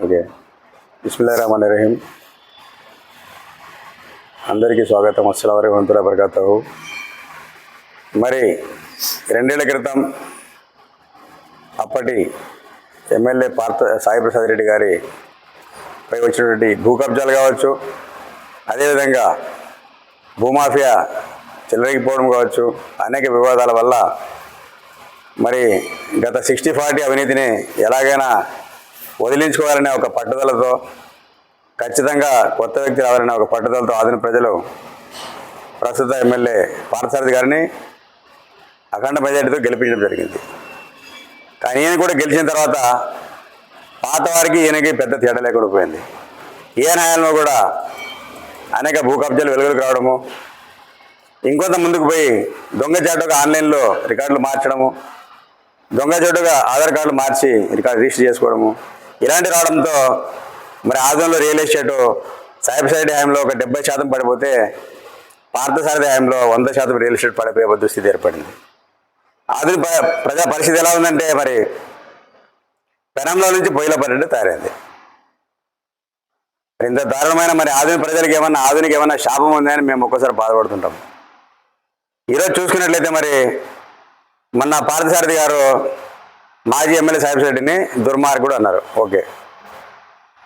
Okay. బిస్మిల్లాహిర్రహమానిర్రహీం. అందరికీ స్వాగతం. అస్సలాము అలైకుం వరహ్మతుల్లాహి వబరకాతుహు. మరి 2 ఏళ్ల క్రితం అప్పటి ఎమ్మెల్యే పార్థ సాయిప్రసాద్ రెడ్డి గారిపై వచ్చినటువంటి భూ కబ్జాలు కావచ్చు, అదేవిధంగా భూమాఫియా చెలరేగిపోవడం కావచ్చు, అనేక వివాదాల వల్ల మరి గత 60-40 అవినీతిని ఎలాగైనా వదిలించుకోవాలనే ఒక పట్టుదలతో, ఖచ్చితంగా కొత్త వ్యక్తి రావాలనే ఒక పట్టుదలతో ఆదిన ప్రజలు ప్రస్తుత ఎమ్మెల్యే పార్థసారథి గారిని అఖండ మెజారిటీతో గెలిపించడం జరిగింది. కానీ ఈయన కూడా గెలిచిన తర్వాత పాత వారికి ఈయనకి పెద్ద తేడా లేకుండా పోయింది. ఏ న్యాయంలో కూడా అనేక భూ కబ్జాలు వెలుగులకు రావడము, ఇంకొంత ముందుకు పోయి దొంగచాటుగా ఆన్లైన్లో రికార్డులు మార్చడము, దొంగచాటుగా ఆధార్ కార్డులు మార్చి రిజిస్టర్ చేసుకోవడము, ఇలాంటి రావడంతో మరి ఆదంలో రియల్ ఎస్టేటు సాయిప్రసాద్ హయాంలో ఒక 70% పడిపోతే పార్థసారథి హయాంలో 100% రియల్ ఎస్టేట్ పడిపోయే దుస్థితి ఏర్పడింది. ఆదిన ప్రజా పరిస్థితి ఎలా ఉందంటే మరి పెనంలో నుంచి పొయ్యిలో పడినట్టు తయారైంది. ఇంత దారుణమైన మరి ఆదిన ప్రజలకు ఏమన్నా శాపం ఉందని మేము ఒక్కోసారి బాధపడుతుంటాం. ఈరోజు చూసుకున్నట్లయితే మరి మొన్న పార్థసారథి గారు మాజీ ఎమ్మెల్యే సాయిప్రసాద్ రెడ్డిని దుర్మార్గుడు అన్నారు. ఓకే,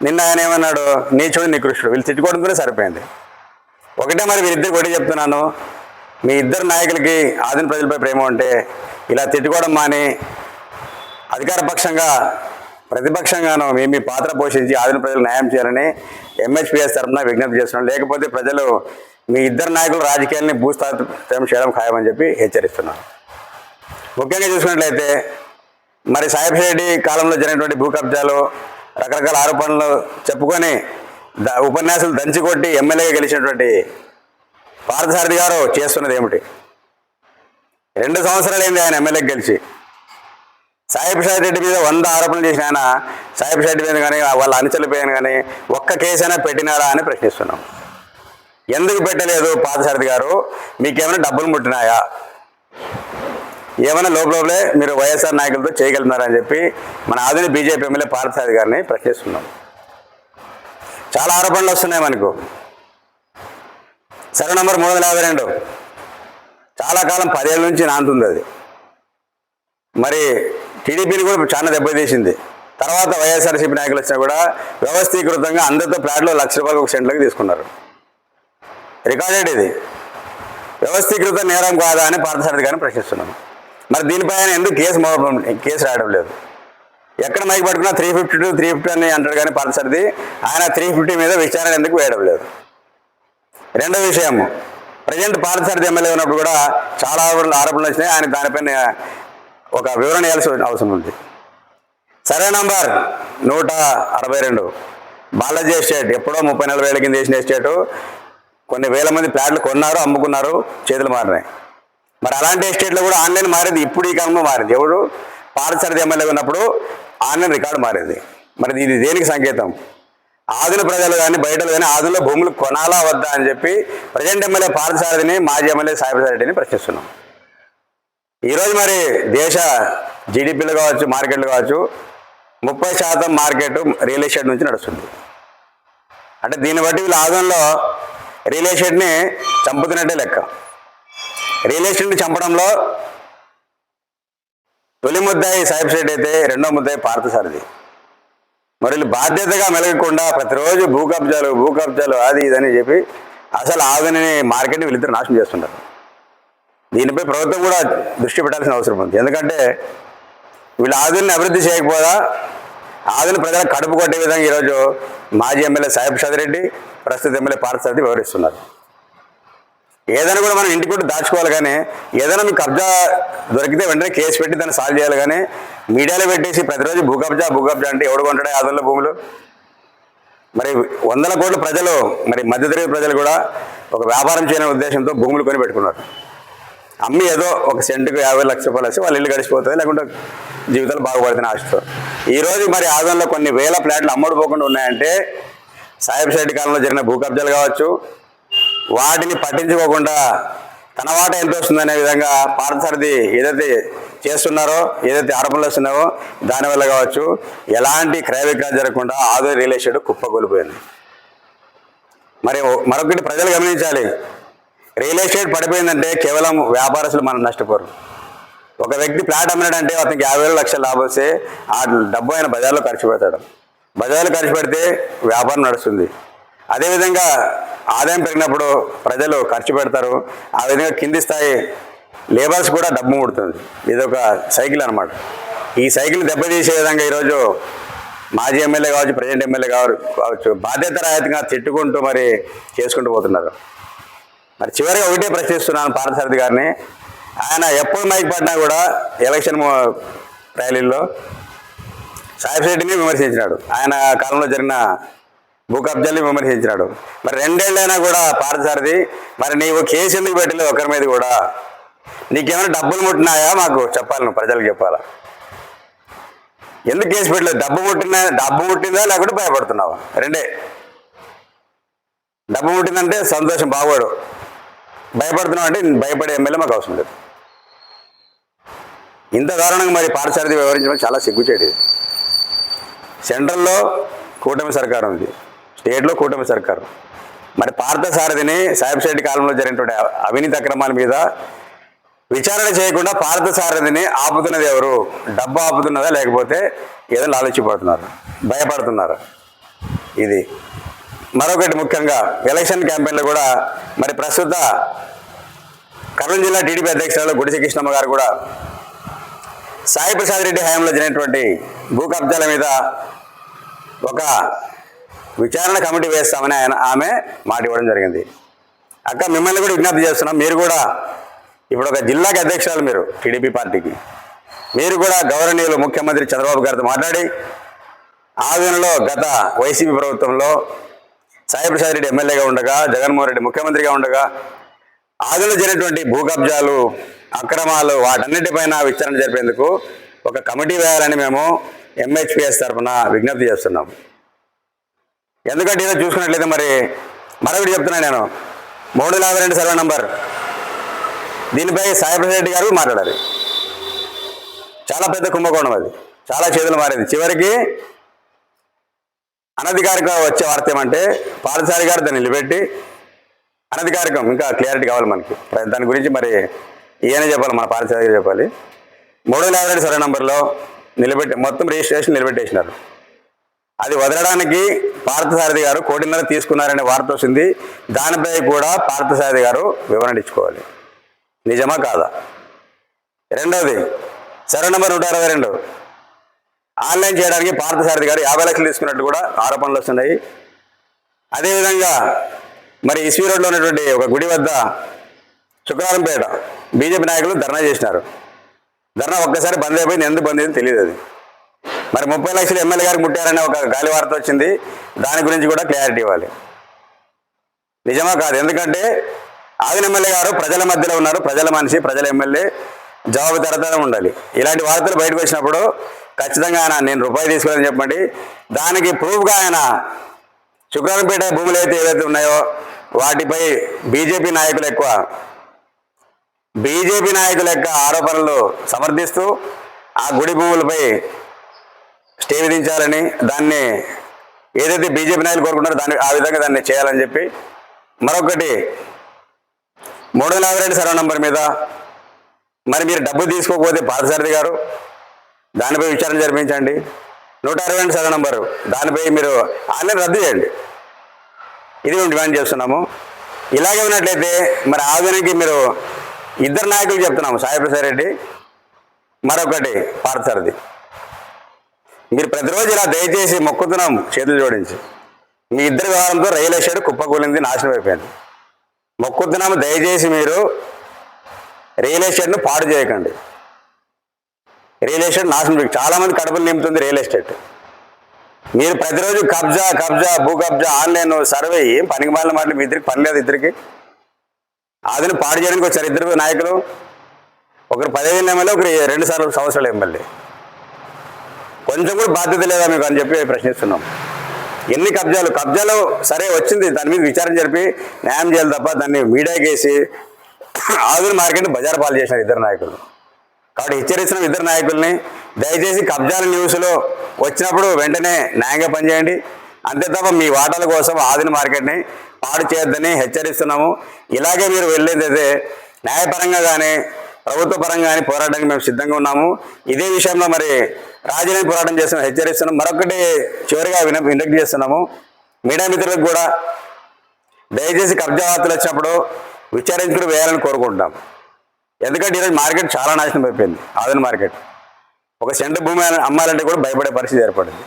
నిన్న ఆయన ఏమన్నాడు, నీచుడు నికృష్టుడు. వీళ్ళు తిట్టుకోవడంతోనే సరిపోయింది. ఒకటే మరి వీరిద్దరికి ఒకటి చెప్తున్నాను, మీ ఇద్దరు నాయకులకి ఆదిన ప్రజలపై ప్రేమ ఉంటే ఇలా తిట్టుకోవడం మాని అధికార పక్షంగా ప్రతిపక్షంగాను మీ పాత్ర పోషించి ఆదిన ప్రజలకు న్యాయం చేయాలని ఎంహెచ్పిఎస్ తరఫున విజ్ఞప్తి చేస్తున్నాం. లేకపోతే ప్రజలు మీ ఇద్దరు నాయకులు రాజకీయాన్ని భూస్థాపితం చేయడం ఖాయమని చెప్పి హెచ్చరిస్తున్నాం. ముఖ్యంగా చూసుకున్నట్లయితే మరి సాయిప్రసాద్ రెడ్డి కాలంలో జరిగినటువంటి భూ కబ్జాలు, రకరకాల ఆరోపణలు చెప్పుకొని ఉపన్యాసాలు దంచికొట్టి ఎమ్మెల్యేగా గెలిచినటువంటి పార్థసారథి గారు చేస్తున్నది ఏమిటి? 2 సంవత్సరాలు అయింది ఆయన ఎమ్మెల్యేకి గెలిచి. సాయిప్రసాద్ రెడ్డి మీద 100 ఆరోపణలు చేసిన ఆయన సాయిప్రసాద్ రెడ్డి మీద కానీ వాళ్ళ అనుచరులపైన కానీ ఒక్క కేసైనా పెట్టినారా అని ప్రశ్నిస్తున్నాం. ఎందుకు పెట్టలేదు పార్థసారథి గారు? మీకేమైనా డబ్బులు ముట్టినాయా? ఏమైనా లోపలే మీరు వైఎస్ఆర్ నాయకులతో చేయగలుగుతున్నారని చెప్పి మన ఆధునిక బీజేపీ ఎమ్మెల్యే పార్థసారథి గారిని ప్రశ్నిస్తున్నాం. చాలా ఆరోపణలు వస్తున్నాయి మనకు. సర్వే నంబర్ 352 చాలా కాలం 10 ఏళ్ళ నుంచి నాంతుంది. అది మరి టీడీపీని కూడా చాలా దెబ్బతీసింది. తర్వాత వైఎస్ఆర్సీపీ నాయకులు వచ్చినా కూడా వ్యవస్థీకృతంగా అందరితో ప్లాట్లో ₹1,00,000 ఒక సెంట్లకు తీసుకున్నారు. రికార్డెడ్ ఇది. వ్యవస్థీకృత నేరం కాదా అని పార్థసారథి గారిని ప్రశ్నిస్తున్నాం. మరి దీనిపై ఆయన ఎందుకు కేసు రాయడం లేదు? ఎక్కడ మైకి పట్టుకున్నా 350 అని అంటాడు కానీ పార్థసారథి ఆయన 350 మీద విచారణ ఎందుకు వేయడం లేదు? రెండో విషయం, ప్రజెంట్ పార్థసారథి ఎమ్మెల్యే ఉన్నప్పుడు కూడా చాలా ఆరోపణలు వచ్చినాయి. ఆయన దానిపైన ఒక వివరణ ఇవ్వాల్సిన అవసరం ఉంది. సర్వే నంబర్ 162 బాలాజీ ఎస్టేట్ ఎప్పుడో 30-40 ఏళ్ళ కింద వేసిన ఎస్టేటు కొన్ని వేల మంది ప్లాట్లు కొన్నారు, అమ్ముకున్నారు, చేతులు మారినాయి. మరి అలాంటి ఎస్టేట్లో కూడా ఆన్లైన్ మారింది. ఇప్పుడు ఈ కాలంలో మారింది. ఎవరు? పార్థసారథి ఎమ్మెల్యే ఉన్నప్పుడు ఆన్లైన్ రికార్డు మారింది. మరి ఇది దేనికి సంకేతం? ఆదిన ప్రజలు కానీ బయటలు కానీ ఆదిలో భూములు కొనాలా వద్దా అని చెప్పి ప్రజెంట్ ఎమ్మెల్యే పార్థసారథిని మాజీ ఎమ్మెల్యే సాయిప్రసాద్ రెడ్డిని ప్రశ్నిస్తున్నాం. ఈరోజు మరి దేశ జీడిపిలు కావచ్చు, మార్కెట్లు కావచ్చు, 30% మార్కెట్ రియల్ ఎస్టేట్ నుంచి నడుస్తుంది. అంటే దీన్ని బట్టి వీళ్ళు ఆదంలో రియల్ ఎస్టేట్ని చంపుతున్నట్టే లెక్క. రియల్ ఎస్టేట్ని చంపడంలో తొలి ముద్దాయి సాయిప్రసాద్ అయితే రెండో ముద్దాయి పార్థసారథి. మరి వీళ్ళు బాధ్యతగా మెలగకుండా ప్రతిరోజు భూ కబ్జాలు అది ఇదని చెప్పి అసలు ఆదని మార్కెట్ని వీళ్ళిద్దరు నాశనం చేస్తున్నారు. దీనిపై ప్రభుత్వం కూడా దృష్టి పెట్టాల్సిన అవసరం ఉంది. ఎందుకంటే వీళ్ళు ఆదిని అభివృద్ధి చేయకపోదా ఆదిని ప్రజలకు కడుపు కొట్టే విధంగా ఈరోజు మాజీ ఎమ్మెల్యే సాయిప్రసాద్ రెడ్డి, ప్రస్తుత ఎమ్మెల్యే పార్థసారథి వివరిస్తున్నారు. ఏదైనా కూడా మనం ఇంటికి కూడా దాచుకోవాలి, కానీ ఏదైనా మీకు కబ్జా దొరికితే వెంటనే కేసు పెట్టి దాన్ని సాల్వ్ చేయాలి. కానీ మీడియాలో పెట్టేసి ప్రతిరోజు భూ కబ్జా అంటే ఎవడు కొంటాడే ఆదంలో భూములు? మరి 100 కోట్ల ప్రజలు, మరి మధ్యతరగతి ప్రజలు కూడా ఒక వ్యాపారం చేయని ఉద్దేశంతో భూములు కొని పెట్టుకున్నారు. అమ్మి ఏదో ఒక సెంటుకు ₹50,00,000 వేసి వాళ్ళు ఇల్లు గడిచిపోతుంది, లేకుంటే జీవితాలు బాగుపడుతున్న ఆశతో. ఈరోజు మరి ఆదంలో కొన్ని వేల ఫ్లాట్లు అమ్ముడుపోకుండా ఉన్నాయంటే సాయిప్రసాద్ రెడ్డి కాలంలో జరిగిన భూ కబ్జాలు కావచ్చు, వాటిని పట్టించుకోకుండా తన వాట ఎంత వస్తుందనే విధంగా పార్థసారథి ఏదైతే చేస్తున్నారో, ఏదైతే ఆరోపణలు వస్తున్నావో దానివల్ల కావచ్చు ఎలాంటి క్రయ విక్రయాలు జరగకుండా ఆదోని రియల్ ఎస్టేట్ కుప్పకూలిపోయింది. మరి మరొకటి ప్రజలు గమనించాలి, రియల్ ఎస్టేట్ పడిపోయిందంటే కేవలం వ్యాపారస్తులు మనం నష్టపోరు. ఒక వ్యక్తి ప్లాట్ అమ్మినాడంటే అతనికి 50,000 లక్షల లాభం వస్తే ఆ డబ్బు ఆయన బజార్లో ఖర్చు పెడతాడు. బజార్లో ఖర్చు పెడితే వ్యాపారం నడుస్తుంది. అదేవిధంగా ఆదాయం పెరిగినప్పుడు ప్రజలు ఖర్చు పెడతారు. ఆ విధంగా కింది స్థాయి లేబర్స్ కూడా డబ్బు ముడుతుంది. ఇది ఒక సైకిల్ అనమాట. ఈ సైకిల్ దెబ్బతీసే విధంగా ఈరోజు మాజీ ఎమ్మెల్యే కావచ్చు, ప్రజెంట్ ఎమ్మెల్యే కావచ్చు బాధ్యత రహితంగా తిట్టుకుంటూ మరి చేసుకుంటూ పోతున్నారు. మరి చివరిగా ఒకటే ప్రశ్నిస్తున్నాను పార్థసారథి గారిని, ఆయన ఎప్పుడు మైక్ పడినా కూడా ఎలక్షన్ ర్యాలీల్లో సాయిబ్ రెడ్డిని విమర్శించినాడు, ఆయన కాలంలో జరిగిన భూ కబ్జాల్ని విమర్శించినాడు. మరి 2 ఏళ్ళైనా కూడా పార్థసారథి మరి నీవు కేసు ఎందుకు పెట్టలేదు ఒకరి మీద కూడా? నీకేమైనా డబ్బులు ముట్టినాయా మాకు చెప్పాలి, నువ్వు ప్రజలకు చెప్పాలా? ఎందుకు కేసు పెట్టలేదు? డబ్బు ముట్టిందా లేకుంటే భయపడుతున్నావా? 2. డబ్బు ముట్టిందంటే సంతోషం, బాగోడు. భయపడుతున్నావు అంటే భయపడే ఎమ్మెల్యే మాకు అవసరం లేదు. ఇంత దారుణంగా మరి పార్థసారథి వ్యవహరించడం చాలా సిగ్గుచేటు. సెంట్రల్లో కూటమి సర్కారు ఉంది, స్టేట్లో కూటమి సర్కారు. మరి పార్థసారథిని సాయిబ్ రెడ్డి కాలంలో జరిగినటువంటి అవినీతి అక్రమాల మీద విచారణ చేయకుండా పార్థసారథిని ఆపుతున్నది ఎవరు? డబ్బు ఆపుతున్నదా లేకపోతే ఏదో లాలచిపోతున్నారు, భయపడుతున్నారు? ఇది మరొకటి ముఖ్యంగా ఎలక్షన్ క్యాంపెయిన్లో కూడా మరి ప్రస్తుత కర్నూలు జిల్లా టీడీపీ అధ్యక్షురాలు గుడిసె కృష్ణమ్మ గారు కూడా సాయి ప్రసాద్ రెడ్డి హయాంలో జరిగినటువంటి భూ కబ్జాల మీద ఒక విచారణ కమిటీ వేస్తామని ఆమె మాట ఇవ్వడం జరిగింది. అక్క, మిమ్మల్ని కూడా విజ్ఞప్తి చేస్తున్నాం, మీరు కూడా ఇప్పుడు ఒక జిల్లాకి అధ్యక్షురాలు, మీరు టీడీపీ పార్టీకి, మీరు కూడా గౌరవనీయులు ముఖ్యమంత్రి చంద్రబాబు గారితో మాట్లాడి ఆధునలో గత వైసీపీ ప్రభుత్వంలో సాయి ప్రసాద్ రెడ్డి ఎమ్మెల్యేగా ఉండగా, జగన్మోహన్ రెడ్డి ముఖ్యమంత్రిగా ఉండగా ఆధునలో జరిగినటువంటి భూ కబ్జాలు, అక్రమాలు వాటన్నిటిపైన విచారణ జరిపేందుకు ఒక కమిటీ వేయాలని మేము ఎంహెచ్పిఎస్ తరఫున విజ్ఞప్తి చేస్తున్నాం. ఎందుకంటే ఏదో చూసుకున్నట్లయితే మరి మరొకటి చెప్తున్నాను నేను, 352 సర్వే నంబర్, దీనిపై సాయి ప్రసాద్ రెడ్డి గారు మాట్లాడారు. చాలా పెద్ద కుంభకోణం, అది చాలా చేతులు మారేది. చివరికి అనధికారికంగా వచ్చే వార్త ఏమంటే పార్థసారథి గారు దాన్ని నిలబెట్టి, అనధికారికం ఇంకా క్లియారిటీ కావాలి మనకి దాని గురించి, మరి ఈయన చెప్పాలి, మన పార్థసారథి గారు చెప్పాలి. 352 సర్వే నంబర్లో నిలబెట్టి మొత్తం రిజిస్ట్రేషన్ నిలబెట్టేసినారు. అది వదలడానికి పార్థసారథి గారు 1.5 కోటి తీసుకున్నారనే వార్త వస్తుంది. దానిపై కూడా పార్థసారథి గారు వివరణ ఇచ్చుకోవాలి, నిజమా కాదా? రెండవది, సర్వే నంబర్ 162 ఆన్లైన్ చేయడానికి పార్థసారథి గారు 50 లక్షలు తీసుకున్నట్టు కూడా ఆరోపణలు వస్తున్నాయి. అదేవిధంగా మరి ఇస్వీ రోడ్లో ఉన్నటువంటి ఒక గుడి వద్ద శుక్రవారంపేట బీజేపీ నాయకులు ధర్నా చేసినారు. ధర్నా ఒక్కసారి బంద్ అయిపోయింది, ఎందుకు బంద్ అయింది తెలియదు. అది మరి 30 లక్షలు ఎమ్మెల్యే గారికి ముట్టారనే ఒక గాలి వార్త వచ్చింది. దాని గురించి కూడా క్లారిటీ ఇవ్వాలి, నిజమా కాదు? ఎందుకంటే ఆదిన ఎమ్మెల్యే గారు ప్రజల మధ్యలో ఉన్నారు, ప్రజల మనిషి, ప్రజల ఎమ్మెల్యే, జవాబుదారీతనం ఉండాలి. ఇలాంటి వార్తలు బయటకు వచ్చినప్పుడు ఖచ్చితంగా ఆయన నేను రూపాయి తీసుకోవాలని చెప్పండి. దానికి ప్రూఫ్గా ఆయన శుక్రవారంపేట భూములు ఏవైతే ఉన్నాయో వాటిపై బీజేపీ నాయకుల యొక్క ఆరోపణలు సమర్థిస్తూ ఆ గుడి భూములపై స్టే విధించాలని, దాన్ని ఏదైతే బీజేపీ నాయకులు కోరుకుంటారో ఆ విధంగా దాన్ని చేయాలని చెప్పి, మరొకటి 352 సర్వే నంబర్ మీద మరి మీరు డబ్బు తీసుకోకపోతే పార్థసారథి గారు దానిపై విచారణ జరిపించండి. 162 సర్వే నంబరు దానిపై మీరు ఆన్లైన్ రద్దు చేయండి. ఇది మేము డిమాండ్ చేస్తున్నాము. ఇలాగే ఉన్నట్లయితే మరి ఆధునికి మీరు 2 నాయకులు చెప్తున్నాము, సాయి ప్రసాద్ రెడ్డి, మరొకటి పార్థసారథి. మీరు ప్రతిరోజు ఇలా దయచేసి మొక్కుతున్నాం చేతులు జోడించి, మీ 2 వ్యవహారంతో రియల్ ఎస్టేట్ కుప్పకూలింది, నాశనం అయిపోయింది. మొక్కుతున్నాము, దయచేసి మీరు రియల్ ఎస్టేట్ను పాడు చేయకండి. రియల్ ఎస్టేట్ నాశనం, చాలామంది కడుపులు నింపుతుంది రియల్ ఎస్టేట్. మీరు ప్రతిరోజు కబ్జా భూ కబ్జా ఆన్లైన్ సర్వే, ఏం పనికి మాలిన మాటలు, మీ ఇద్దరికి పని లేదు. ఇద్దరికి ఆదిని పాడు చేయడానికి వచ్చారు 2 నాయకులు, ఒకరు 15 ఎమ్మెల్యే, ఒకరు 2 సంవత్సరాల ఎమ్మెల్యే. కొంచెం కూడా బాధ్యత లేదా మీకు అని చెప్పి ప్రశ్నిస్తున్నాం. ఎన్ని కబ్జాలు సరే వచ్చింది, దాని మీద విచారణ జరిపి న్యాయం చేయాలి తప్ప దాన్ని మీడియాకి వేసి ఆధునిక మార్కెట్ బజార్ పాలు చేసినారు ఇద్దరు నాయకులు. కాబట్టి హెచ్చరిస్తున్న ఇద్దరు నాయకుల్ని దయచేసి కబ్జాల న్యూస్లో వచ్చినప్పుడు వెంటనే న్యాయంగా పనిచేయండి. అంతే తప్ప మీ వాటాల కోసం ఆధునిక మార్కెట్ని పాడు చేయొద్దని హెచ్చరిస్తున్నాము. ఇలాగే మీరు వెళ్ళేదైతే న్యాయపరంగా కానీ ప్రభుత్వ పరంగా కానీ పోరాటానికి మేము సిద్ధంగా ఉన్నాము. ఇదే విషయంలో మరి రాజీనామా పోరాటం చేస్తున్నాం, హెచ్చరిస్తున్నాం. మరొకటి చివరిగా విజ్ఞప్తి చేస్తున్నాము మీడియా మిత్రులకు కూడా, దయచేసి కబ్జా వార్తలు వచ్చినప్పుడు విచారించుకుని వేయాలని కోరుకుంటున్నాం. ఎందుకంటే ఈరోజు మార్కెట్ చాలా నాశనం అయిపోయింది. ఆధునిక మార్కెట్ ఒక సెంటు భూమి అమ్మాలంటే కూడా భయపడే పరిస్థితి ఏర్పడింది.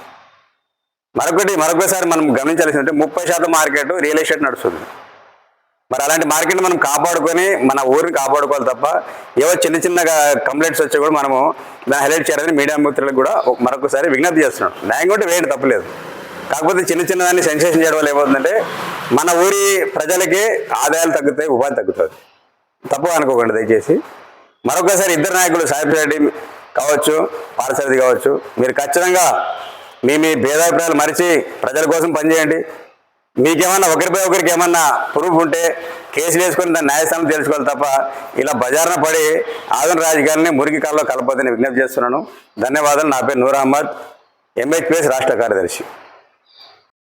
మరొకసారి మనం గమనించాల్సిందంటే 30% మార్కెట్ రియల్ ఎస్టేట్ నడుస్తుంది. మరి అలాంటి మార్కెట్ మనం కాపాడుకొని మన ఊరిని కాపాడుకోవాలి తప్ప ఏవో చిన్న చిన్న కంప్లైంట్స్ వచ్చి కూడా మనము దాన్ని హైలైట్ చేయాలని మీడియా మిత్రులకు కూడా మరొకసారి విజ్ఞప్తి చేస్తున్నాం. న్యాయం కూడా వేయండి, తప్పలేదు. కాకపోతే చిన్న దాన్ని సెన్సేషన్ చేయడం వల్ల ఏమవుతుందంటే మన ఊరి ప్రజలకి ఆదాయాలు తగ్గుతాయి, ఉపాధి తగ్గుతుంది. తప్పు అనుకోకండి దయచేసి. మరొకసారి ఇద్దరు నాయకులు సాహిబ్ రెడ్డి కావచ్చు, పార్సారథి కావచ్చు, మీరు ఖచ్చితంగా మీ భేదాభిప్రాయాలు మరిచి ప్రజల కోసం పనిచేయండి. మీకేమన్నా ఒకరిపై ఒకరికి ఏమన్నా ప్రూఫ్ ఉంటే కేసులు వేసుకొని దాన్ని న్యాయస్థానం తెలుసుకోవాలి తప్ప ఇలా బజార్న పడి ఆధునిక రాజకీయాన్ని మురికి కాలంలో కలపొద్దని విజ్ఞప్తి చేస్తున్నాను. ధన్యవాదాలు. నా పేరు నూర్ అహ్మద్, MHPS రాష్ట్ర కార్యదర్శి.